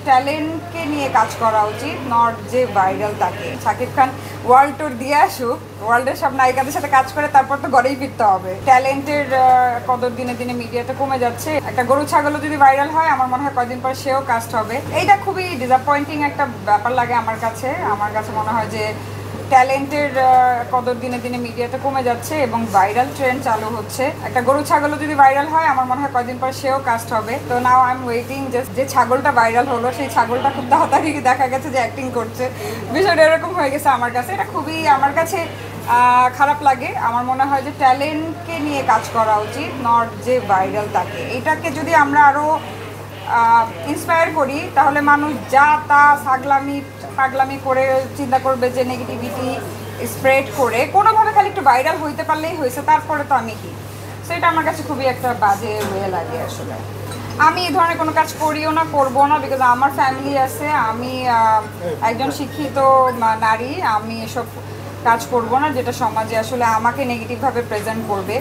ট্যালেন্টকে নিয়ে কাজ করা উচিত, নট যে ভাইরাল তাকে। শাকিব খান ওয়ার্ল্ড ট্যুর দিয়ে আসুক, ওয়ার্ল্ডের সব নায়িকাদের সাথে কাজ করে তারপর তো ঘরেই ফিরতে হবে। ট্যালেন্টের কদর দিনে দিনে মিডিয়াতে কমে যাচ্ছে। একটা গরু ছাগলও যদি ভাইরাল হয় আমার মনে হয় কয়েকদিন পর সেও কাস্ট হবে। এইটা খুবই ডিসঅ্যাপয়েন্টিং একটা ব্যাপার লাগে আমার কাছে মনে হয় যে ট্যালেন্টের কদর দিনে দিনে মিডিয়াতে কমে যাচ্ছে এবং ভাইরাল ট্রেন্ড চালু হচ্ছে। একটা গরু ছাগলও যদি ভাইরাল হয় আমার মনে হয় কয়েকদিন পর সেও কাস্ট হবে। তো নাও আই এম ওয়েটিং যে ছাগলটা ভাইরাল হলো সেই ছাগলটা খুব তাড়াতাড়ি দেখা গেছে যে অ্যাক্টিং করছে। বিষয়টা এরকম হয়ে গেছে আমার কাছে। এটা খুবই আমার কাছে খারাপ লাগে। আমার মনে হয় যে ট্যালেন্টকে নিয়ে কাজ করা উচিত, নট যে ভাইরাল তাকে। এটাকে যদি আমরা আরও ইন্সপায়ার করি তাহলে মানুষ যা তা পাগলামি করে চিন্তা করবে যে নেগেটিভিটি স্প্রেড করে কোনোভাবে খালি একটু ভাইরাল হইতে পারলেই হয়েছে, তারপরে তো আমি কি। সো এটা আমার কাছে খুবই একটা বাজে ওয়ে লাগে আসলে। আমি এই ধরনের কোনো কাজ করিও না, করবো না, বিকজ আমার ফ্যামিলি আছে। আমি একজন শিক্ষিত নারী। আমি এসব কাজ করবো না যেটা সমাজে আসলে আমাকে নেগেটিভভাবে প্রেজেন্ট করবে।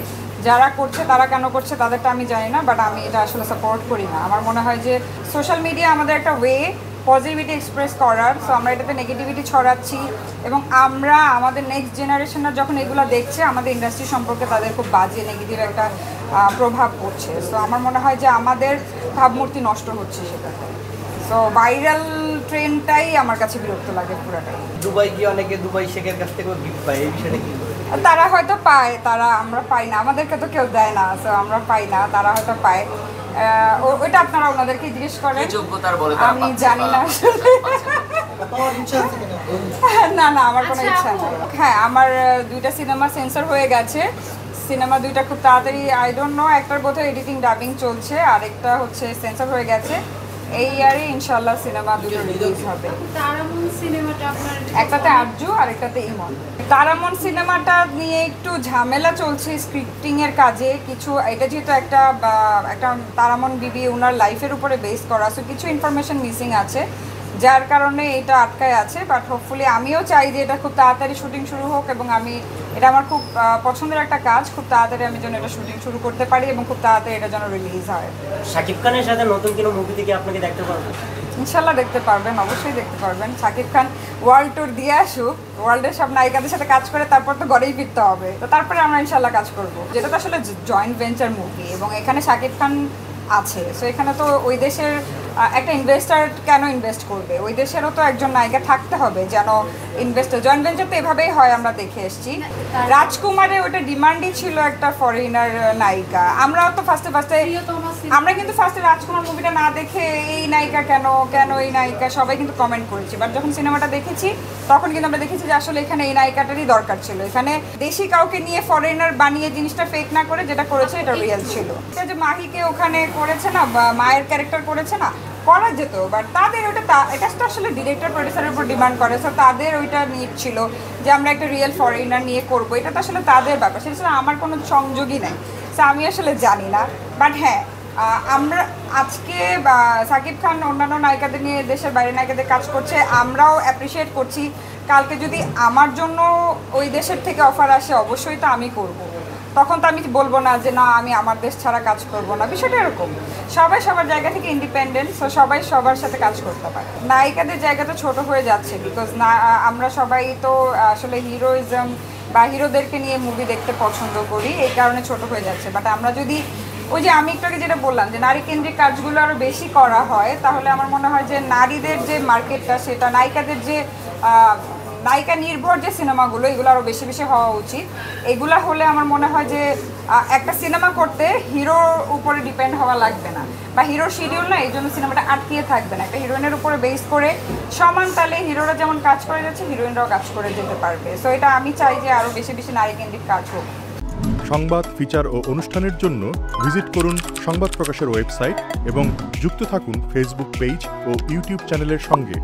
যারা করছে তারা কেন করছে তাদেরটা আমি জানি না, বাট আমি এটা আসলে সাপোর্ট করি না। আমার মনে হয় যে সোশ্যাল মিডিয়া আমাদের একটা ওয়ে পজিটিভিটি এক্সপ্রেস করার। সো আমরা এটাতে নেগেটিভিটি ছড়াচ্ছি এবং আমরা আমাদের নেক্সট জেনারেশনরা যখন এগুলো দেখছে আমাদের ইন্ডাস্ট্রি সম্পর্কে তাদের খুব বাজে নেগেটিভ একটা প্রভাব পড়ছে। সো আমার মনে হয় যে আমাদের ভাবমূর্তি নষ্ট হচ্ছে সেটাতে। সো ভাইরাল ট্রেন্ডটাই আমার কাছে বিরক্ত লাগে পুরোটাই। দুবাই গিয়ে অনেকে দুবাই শেখের কাছ থেকে গিফট পায়, এই বিষয়টা কি? তারা হয়তো পায়, আমরা পাই না, আমাদেরকে তো কেউ দেয় না। সো আমরা পাই না, তারা হয়তো পায়। ওইটা আপনারা ওনাদেরকে জিজ্ঞেস করেন, আমি জানি না। না আমার কোনো ইচ্ছা নেই। হ্যাঁ, আমার 2টা সিনেমা সেন্সর হয়ে গেছে। সিনেমা 2টা খুব তাড়াতাড়ি, আই ডোন্ট নো, একটার বোধহয় এডিটিং ডাবিং চলছে, আরেকটা হচ্ছে সেন্সর হয়ে গেছে। এই ইয়ারে ইনশাল্লাহ সিনেমা 2টো রিলিজ হবে। একটাতে আরজু আর একটাতে ইমন। তারামন সিনেমাটা নিয়ে একটু ঝামেলা চলছে স্ক্রিপ্টিং এর কাজে। কিছু এটা যেহেতু একটা তারামন বিবি ওনার লাইফের উপরে বেস করা, সো কিছু ইনফরমেশন মিসিং আছে যার কারণে এটা আটকায় আছে। বাট হোপফুলি আমিও চাই যে এটা খুব তাড়াতাড়ি শুটিং শুরু হোক এবং এটা আমার খুব পছন্দের একটা কাজ। খুব তাড়াতাড়ি আমি যেন এটা শুটিং শুরু করতে পারি এবং খুব তাড়াতাড়ি এটা যেন রিলিজ হয়। শাকিব খানের সাথে নতুন কোনো মুভি থেকে আপনাকে দেখতে পারবেন? ইনশাল্লাহ দেখতে পারবেন, অবশ্যই দেখতে পারবেন। শাকিব খান ওয়ার্ল্ড ট্যুর দিয়ে আসুক, ওয়ার্ল্ডের সব নায়িকাদের সাথে কাজ করে তারপর তো ঘরেই ফিরতে হবে। তো তারপরে আমরা ইনশাল্লাহ কাজ করব। যেটা তো আসলে জয়েন্ট ভেঞ্চার মুভি এবং এখানে শাকিব খান আছে। সো এখানে তো ওই দেশের একটা ইনভেস্টার কেন ইনভেস্ট করবে, ওই দেশেরও তো একজন নায়িকা থাকতে হবে যেন ইনভেস্টার। জয়েন্ট ভেঞ্চার তো এভাবেই হয়, আমরা দেখে এসেছি। রাজকুমারের ওটা ডিমান্ডই ছিল একটা ফরেনার নায়িকা। আমরাও তো আমরা কিন্তু ফার্স্টে রাজকুমার মুভিটা না দেখে এই নায়িকা কেন এই নায়িকা সবাই কিন্তু কমেন্ট করেছি। বাট যখন সিনেমাটা দেখেছি তখন কিন্তু আমরা দেখেছি যে আসলে এখানে এই নায়িকাটারই দরকার ছিল। এখানে দেশি কাউকে নিয়ে ফরেনার বানিয়ে জিনিসটা ফেক না করে যেটা করেছে এটা রিয়েল ছিল। এটা যে মাহিকে ওখানে করেছে না, বা মায়ের ক্যারেক্টার করেছে না, করা যেত, বাট তাদের এটা তো আসলে ডিরেক্টর প্রডিউসারের উপর ডিমান্ড করে। সো তাদের ওইটা নিড ছিল যে আমরা একটা রিয়েল ফরেনার নিয়ে করবো। এটা তো আসলে তাদের ব্যাপার, সেটা আমার কোনো সংযোগই নাই। সো আমি আসলে জানি না। বাট হ্যাঁ, আমরা আজকে শাকিব খান অন্যান্য নায়িকাদের নিয়ে দেশের বাইরে নায়িকাদের কাজ করছে, আমরাও অ্যাপ্রিসিয়েট করছি। কালকে যদি আমার জন্য ওই দেশের থেকে অফার আসে অবশ্যই তো আমি করব। তখন তো আমি বলবো না যে না আমি আমার দেশ ছাড়া কাজ করব না। বিষয়টা এরকম, সবাই সবার জায়গা থেকে ইন্ডিপেন্ডেন্ট, সো সবাই সবার সাথে কাজ করতে পারে। নায়িকাদের জায়গাটা ছোট হয়ে যাচ্ছে বিকজ না আমরা সবাই তো আসলে হিরোইজম বা হিরোদেরকে নিয়ে মুভি দেখতে পছন্দ করি, এই কারণে ছোট হয়ে যাচ্ছে। বাট আমরা যদি ওই যে আমি একটু আগে যেটা বললাম যে নারী কেন্দ্রিক কাজগুলো আরও বেশি করা হয় তাহলে আমার মনে হয় যে নারীদের যে মার্কেটটা, সেটা নায়িকাদের যে নায়িকা নির্ভর যে সিনেমাগুলো, এগুলো আরও বেশি বেশি হওয়া উচিত। এগুলো হলে আমার মনে হয় যে একটা সিনেমা করতে হিরোর উপরে ডিপেন্ড হওয়া লাগবে না, বা হিরোর শিডিউল না, এই জন্য সিনেমাটা আটকিয়ে থাকবে না। একটা হিরোইনের উপরে বেস করে সমান তালে হিরোরা যেমন কাজ করে যাচ্ছে হিরোইনরাও কাজ করে যেতে পারবে। সো এটা আমি চাই যে আরও বেশি বেশি নারী কেন্দ্রিক কাজ হোক। সংবাদ, ফিচার ও অনুষ্ঠানের জন্য ভিজিট করুন সংবাদ প্রকাশের ওয়েবসাইট এবং যুক্ত থাকুন ফেসবুক পেজ ও ইউটিউব চ্যানেলের সঙ্গে।